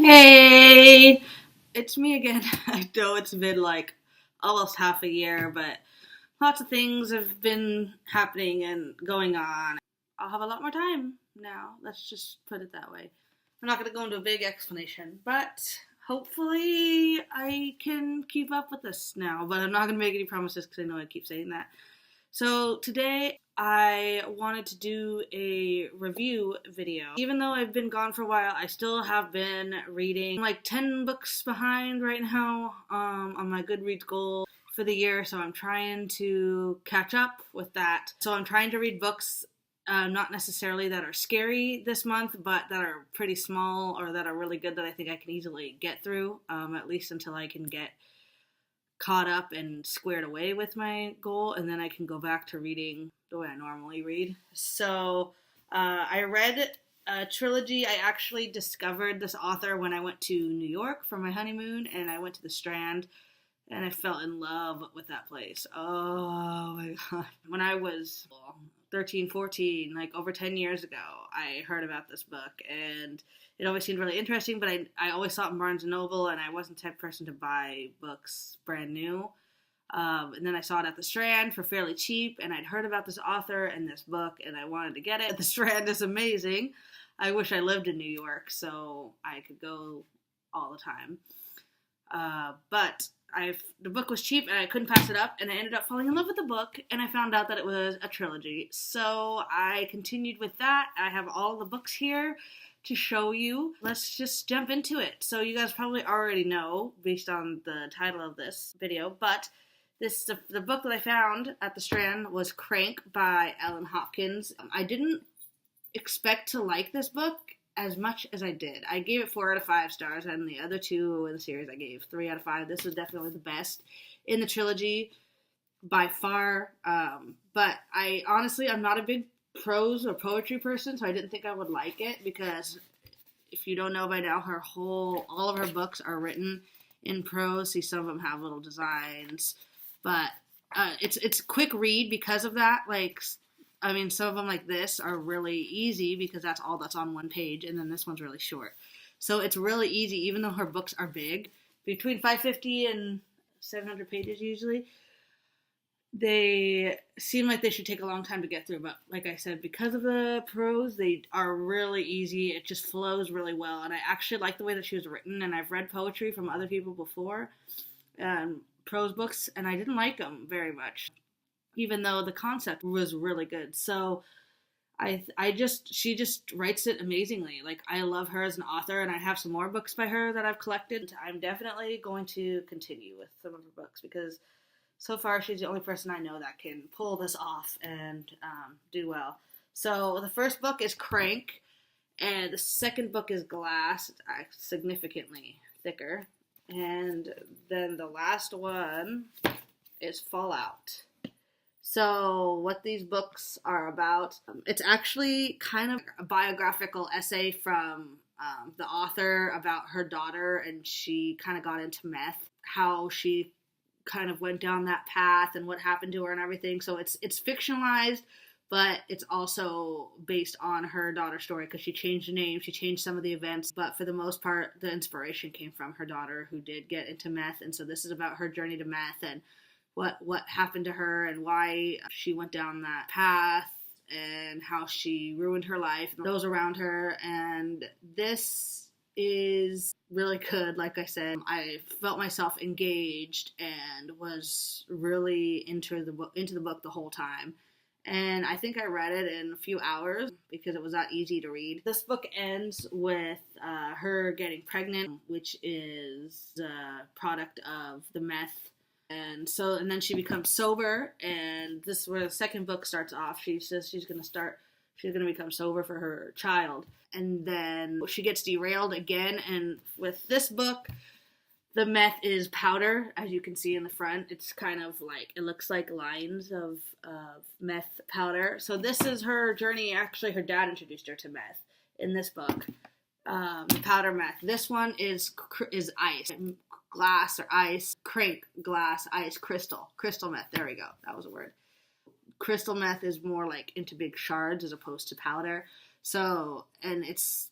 Hey, it's me again. I know it's been like almost half a year, but lots of things have been happening and going on. I'll have a lot more time now. Let's just put it that way. I'm not going to go into a big explanation, but hopefully I can keep up with this now. But I'm not going to make any promises because I know I keep saying that. So today I wanted to do a review video. Even though I've been gone for a while, I still have been reading. I'm like 10 books behind right now on my Goodreads goal for the year, so I'm trying to catch up with that. So I'm trying to read books not necessarily that are scary this month, but that are pretty small or that are really good that I think I can easily get through, at least until I can get caught up and squared away with my goal, and then I can go back to reading the way I normally read. So I read Trilogy. I actually discovered this author when I went to New York for my honeymoon, and I went to the Strand, and I fell in love with that place. Oh my god. When I was 13, 14, like over 10 years ago, I heard about this book, and it always seemed really interesting, but I always saw it in Barnes & Noble, and I wasn't the type of person to buy books brand new. And then I saw it at the Strand for fairly cheap, and I'd heard about this author and this book, and I wanted to get it. The Strand is amazing. I wish I lived in New York so I could go all the time. But the book was cheap, and I couldn't pass it up, and I ended up falling in love with the book, and I found out that it was a trilogy. So I continued with that. I have all the books here to show you. Let's just jump into it. So you guys probably already know, based on the title of this video, but the book that I found at the Strand was Crank by Ellen Hopkins. I didn't expect to like this book as much as I did. I gave it 4 out of 5 stars, and the other two in the series I gave 3 out of 5. This is definitely the best in the trilogy by far. But I'm not a big prose or poetry person, so I didn't think I would like it, because if you don't know by now, all of her books are written in prose. See, some of them have little designs, but it's a quick read because of that. Some of them like this are really easy because that's all that's on one page, and then this one's really short. So it's really easy, even though her books are big, between 550 and 700 pages usually. They seem like they should take a long time to get through, but like I said, because of the prose, they are really easy. It just flows really well, and I actually like the way that she was written, and I've read poetry from other people before, prose books, and I didn't like them very much, even though the concept was really good. So she just writes it amazingly. Like, I love her as an author, and I have some more books by her that I've collected. I'm definitely going to continue with some of her books, because so far she's the only person I know that can pull this off and do well. So the first book is Crank, and the second book is Glass. It's significantly thicker. And then the last one is Fallout. So what these books are about, it's actually kind of a biographical essay from the author about her daughter, and she kind of got into meth, how she kind of went down that path and what happened to her and everything. So it's fictionalized, but it's also based on her daughter's story, because she changed the name, she changed some of the events, but for the most part, the inspiration came from her daughter, who did get into meth. And so this is about her journey to meth and what happened to her and why she went down that path and how she ruined her life and those around her. And this is really good. Like I said, I felt myself engaged and was really into the book the whole time. And I think I read it in a few hours because it was that easy to read. This book ends with her getting pregnant, which is the product of the meth. And then she becomes sober, and this is where the second book starts off. She says she's going to become sober for her child. And then she gets derailed again, and with this book, the meth is powder, as you can see in the front. It's kind of like, it looks like lines of meth powder. So this is her journey. Actually, her dad introduced her to meth in this book, the powder meth. This one is ice. Glass or ice, Crank, glass, ice, crystal meth. There we go. That was a word. Crystal meth is more like into big shards as opposed to powder. So, and it's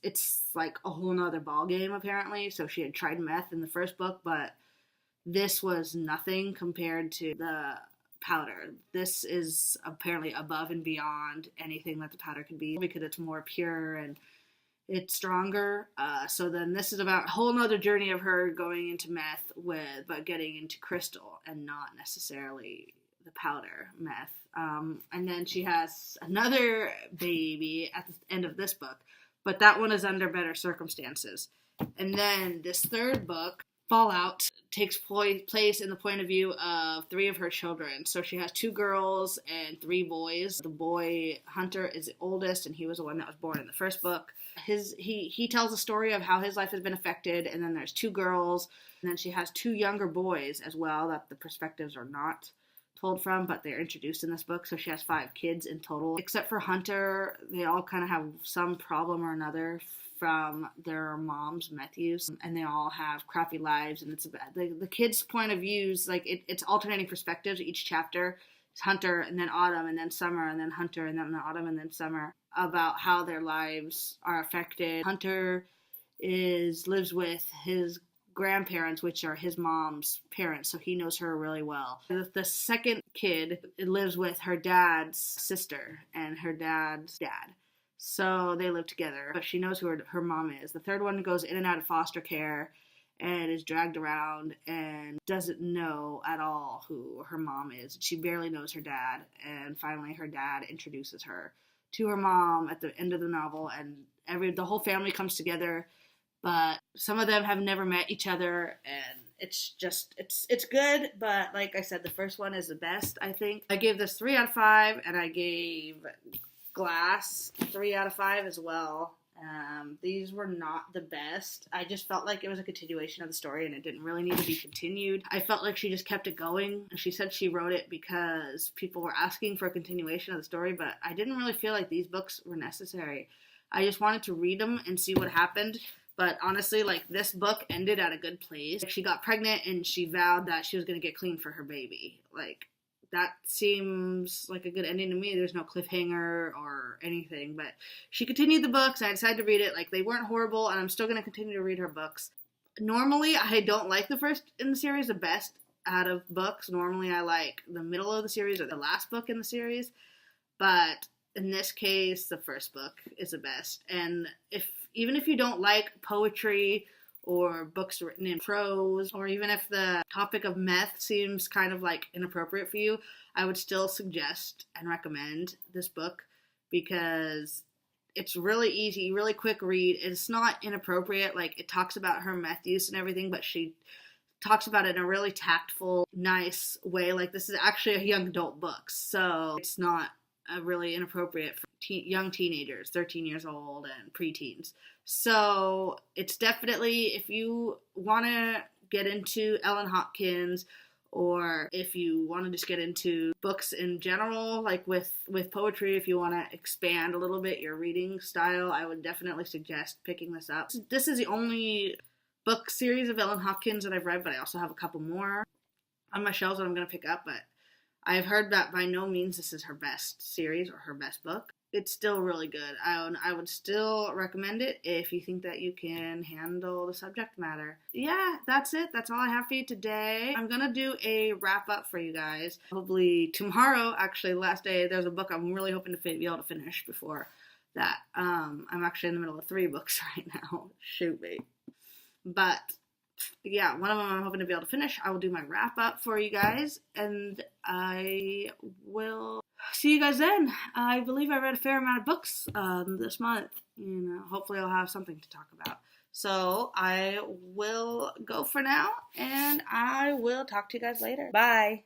like a whole nother ball game apparently. So she had tried meth in the first book, but this was nothing compared to the powder. This is apparently above and beyond anything that the powder could be, because it's more pure and it's stronger. So then this is about a whole nother journey of her going into meth but getting into crystal and not necessarily the powder meth. And then she has another baby at the end of this book, but that one is under better circumstances. And then this third book, Fallout, takes place in the point of view of 3 of her children. So she has 2 girls and 3 boys. The boy, Hunter, is the oldest, and he was the one that was born in the first book. He tells a story of how his life has been affected, and then there's 2 girls, and then she has 2 younger boys as well that the perspectives are not told from, but they're introduced in this book. So she has 5 kids in total. Except for Hunter, they all kind of have some problem or another from their mom's meth use, and they all have crappy lives, and it's the kids' point of views, like it's alternating perspectives. Each chapter is Hunter, and then Autumn, and then Summer, and then Hunter, and then Autumn, and then Summer, about how their lives are affected. Hunter lives with his grandparents, which are his mom's parents, so he knows her really well. The second kid lives with her dad's sister and her dad's dad. So they live together, but she knows who her mom is. The third one goes in and out of foster care and is dragged around and doesn't know at all who her mom is. She barely knows her dad, and finally her dad introduces her to her mom at the end of the novel, and the whole family comes together, but some of them have never met each other, and it's good, but like I said, the first one is the best, I think. I gave this 3 out of 5, and I gave Glass 3 out of 5 as well. These were not the best. I just felt like it was a continuation of the story, and it didn't really need to be continued. I felt like she just kept it going. She said she wrote it because people were asking for a continuation of the story, but I didn't really feel like these books were necessary. I just wanted to read them and see what happened. But honestly, like, this book ended at a good place. She got pregnant and she vowed that she was going to get clean for her baby. Like, that seems like a good ending to me. There's no cliffhanger or anything, but she continued the books. I decided to read it. Like, they weren't horrible, and I'm still going to continue to read her books. Normally, I don't like the first in the series the best out of books. Normally, I like the middle of the series or the last book in the series, but in this case, the first book is the best. And even if you don't like poetry or books written in prose, or even if the topic of meth seems kind of like inappropriate for you, I would still suggest and recommend this book because it's really easy, really quick read. It's not inappropriate. Like, it talks about her meth use and everything, but she talks about it in a really tactful, nice way. Like, this is actually a young adult book, so it's not really inappropriate for young teenagers, 13 years old and preteens. So it's definitely, if you want to get into Ellen Hopkins, or if you want to just get into books in general, like with poetry, if you want to expand a little bit your reading style, I would definitely suggest picking this up. This is the only book series of Ellen Hopkins that I've read, but I also have a couple more on my shelves that I'm going to pick up, but I've heard that by no means this is her best series or her best book. It's still really good. I would still recommend it if you think that you can handle the subject matter. Yeah, that's it. That's all I have for you today. I'm going to do a wrap up for you guys. Probably tomorrow, actually, last day, there's a book I'm really hoping to be able to finish before that. I'm actually in the middle of 3 books right now. Shoot me. But yeah, one of them I'm hoping to be able to finish. I will do my wrap up for you guys, and I will see you guys then. I believe I read a fair amount of books this month. Hopefully I'll have something to talk about. So I will go for now, and I will talk to you guys later. Bye.